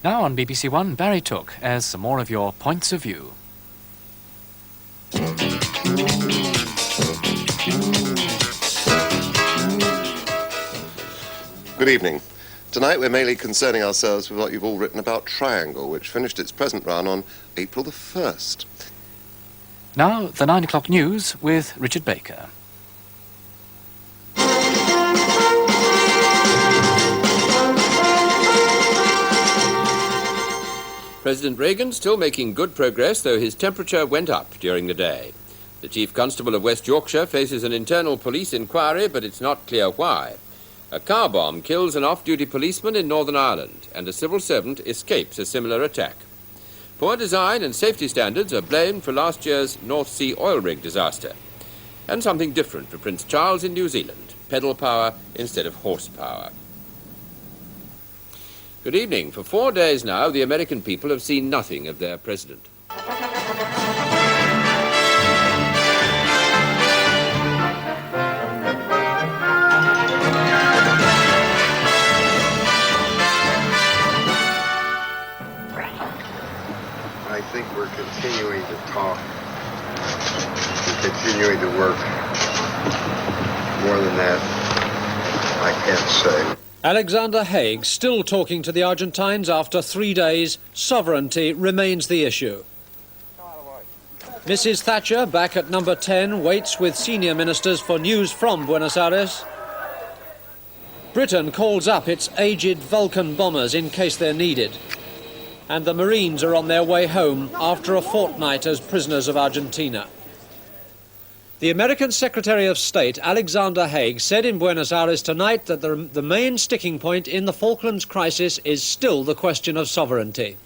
Now on BBC One, Barry Took as some more of your points of view. Good evening. Tonight we're mainly concerning ourselves with what you've all written about Triangle, which finished its present run on April the 1st. Now, the 9 o'clock news with Richard Baker. President Reagan still making good progress, though his temperature went up during the day. The Chief Constable of West Yorkshire faces an internal police inquiry, but it's not clear why. A car bomb kills an off-duty policeman in Northern Ireland, and a civil servant escapes a similar attack. Poor design and safety standards are blamed for last year's North Sea oil rig disaster. And something different for Prince Charles in New Zealand, pedal power instead of horsepower. Good evening. For 4 days now, the American people have seen nothing of their president. I think we're continuing to talk, continuing to work. More than that, I can't say. Alexander Haig still talking to the Argentines after 3 days. Sovereignty remains the issue. Mrs. Thatcher, back at number 10, waits with senior ministers for news from Buenos Aires. Britain calls up its aged Vulcan bombers in case they're needed. And the Marines are on their way home after a fortnight as prisoners of Argentina. The American Secretary of State, Alexander Haig, said in Buenos Aires tonight that the main sticking point in the Falklands crisis is still the question of sovereignty.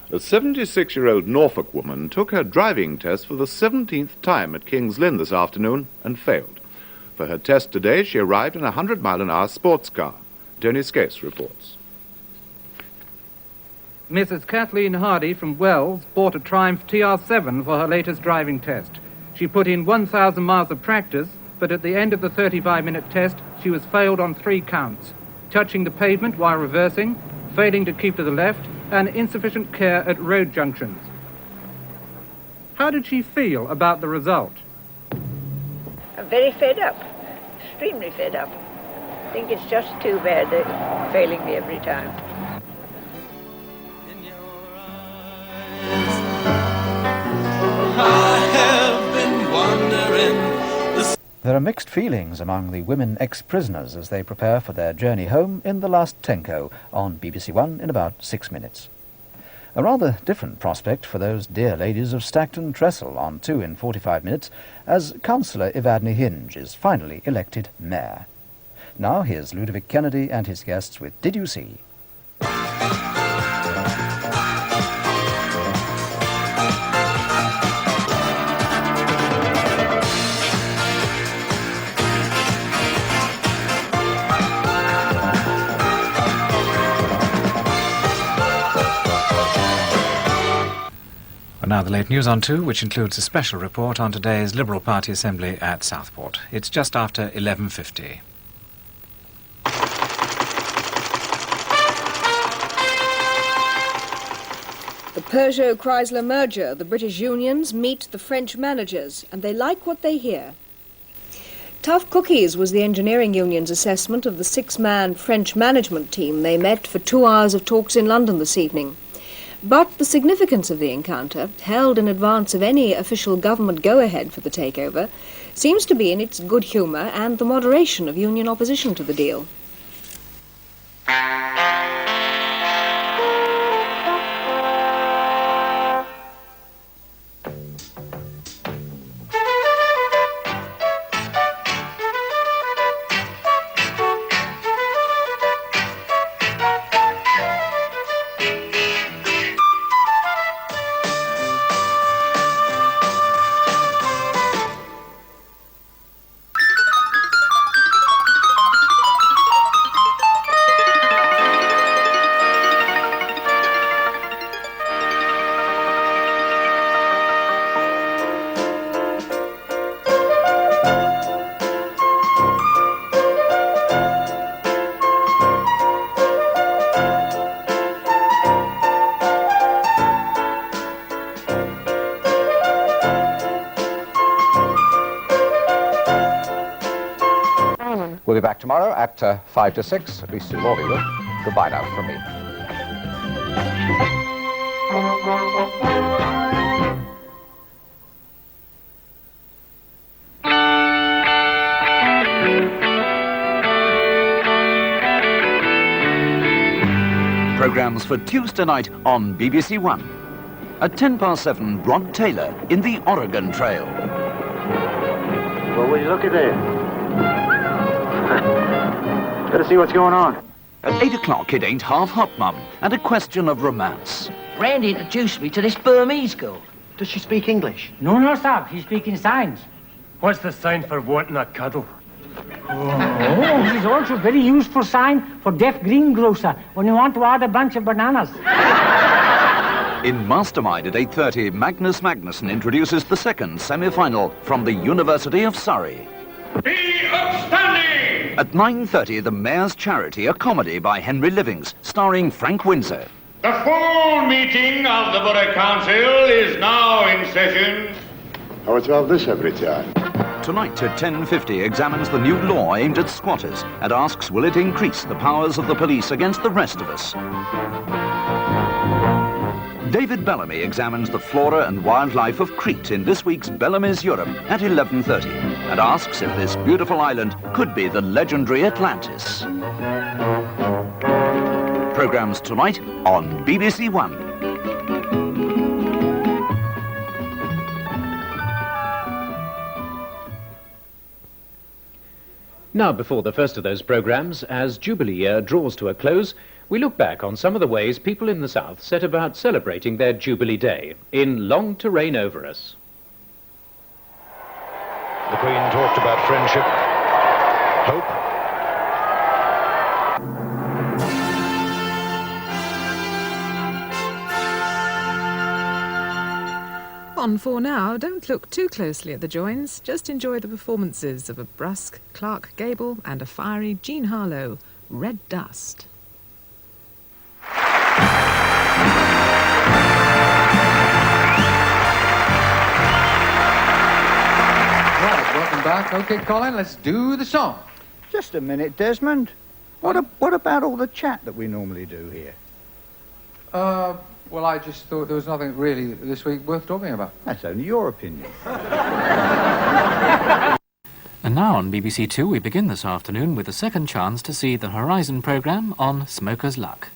A 76-year-old Norfolk woman took her driving test for the 17th time at King's Lynn this afternoon and failed. For her test today, she arrived in a 100-mile-an-hour sports car. Tony Scase reports. Mrs. Kathleen Hardy from Wells bought a Triumph TR7 for her latest driving test. She put in 1,000 miles of practice, but at the end of the 35-minute test, she was failed on 3 counts: touching the pavement while reversing, failing to keep to the left, and insufficient care at road junctions. How did she feel about the result? I'm very fed up, extremely fed up. I think it's just too bad they're failing me every time. There are mixed feelings among the women ex-prisoners as they prepare for their journey home in The Last Tenko on BBC One in about 6 minutes. A rather different prospect for those dear ladies of Stacton Trestle on 2 in 45 minutes as Councillor Evadne Hinge is finally elected mayor. Now here's Ludovic Kennedy and his guests with Did You See? Now the late news on 2, which includes a special report on today's Liberal Party Assembly at Southport. It's just after 11:50. The Peugeot-Chrysler merger, the British unions meet the French managers, and they like what they hear. Tough cookies was the engineering union's assessment of the six-man French management team they met for 2 hours of talks in London this evening. But the significance of the encounter, held in advance of any official government go-ahead for the takeover, seems to be in its good humour and the moderation of union opposition to the deal. We'll be back tomorrow at 5 to 6, at least Sue Morley will. Goodbye now from me. Programmes for Tuesday night on BBC One. At 7:10, Rod Taylor in the Oregon Trail. Well, will you look at there? Better see what's going on. At 8 o'clock, It Ain't Half Hot, Mum, and a question of romance. Randy introduced me to this Burmese girl. Does she speak English? No, sir. She's speaking signs. What's the sign for wanting a cuddle? Oh, this is also very useful sign for deaf greengrocer when you want to add a bunch of bananas. In Mastermind at 8:30, Magnus Magnusson introduces the second semi-final from the University of Surrey. Be upstanding! At 9:30, The Mayor's Charity, a comedy by Henry Livings, starring Frank Windsor. The full meeting of the Borough Council is now in session. I would have this every time. Tonight at 10:50 examines the new law aimed at squatters and asks, will it increase the powers of the police against the rest of us? David Bellamy examines the flora and wildlife of Crete in this week's Bellamy's Europe at 11:30 and asks if this beautiful island could be the legendary Atlantis. Programmes tonight on BBC One. Now, before the first of those programmes, as Jubilee year draws to a close, we look back on some of the ways people in the South set about celebrating their Jubilee Day in Long to Reign Over Us. The Queen talked about friendship, hope. On for now, don't look too closely at the joins, just enjoy the performances of a brusque Clark Gable and a fiery Jean Harlow, Red Dust. Right, welcome back. OK, Colin, let's do the song. Just a minute, Desmond. What about all the chat that we normally do here? Well, I just thought there was nothing really this week worth talking about. That's only your opinion. And now on BBC Two, we begin this afternoon with a second chance to see the Horizon programme on Smoker's Luck.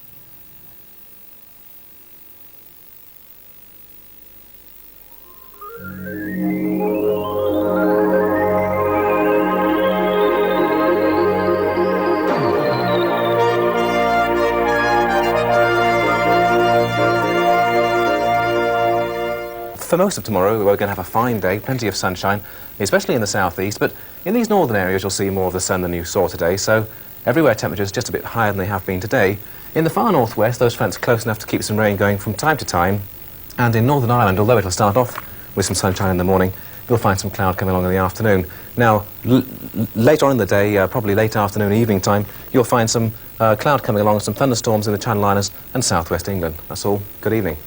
For most of tomorrow, we're going to have a fine day, plenty of sunshine, especially in the southeast, but in these northern areas you'll see more of the sun than you saw today, so everywhere temperatures just a bit higher than they have been today. In the far northwest, those fronts close enough to keep some rain going from time to time, and in Northern Ireland, although it'll start off with some sunshine in the morning, you'll find some cloud coming along in the afternoon. Now, later on in the day, probably late afternoon, evening time, you'll find some cloud coming along, some thunderstorms in the Channel Islands and southwest England. That's all. Good evening.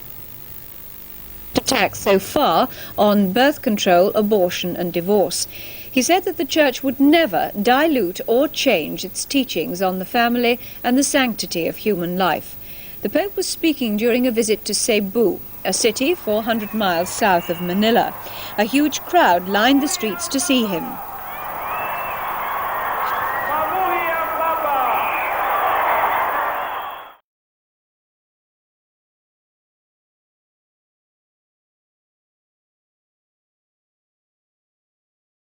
attacks so far on birth control, abortion and divorce. He said that the Church would never dilute or change its teachings on the family and the sanctity of human life. The Pope was speaking during a visit to Cebu, a city 400 miles south of Manila. A huge crowd lined the streets to see him.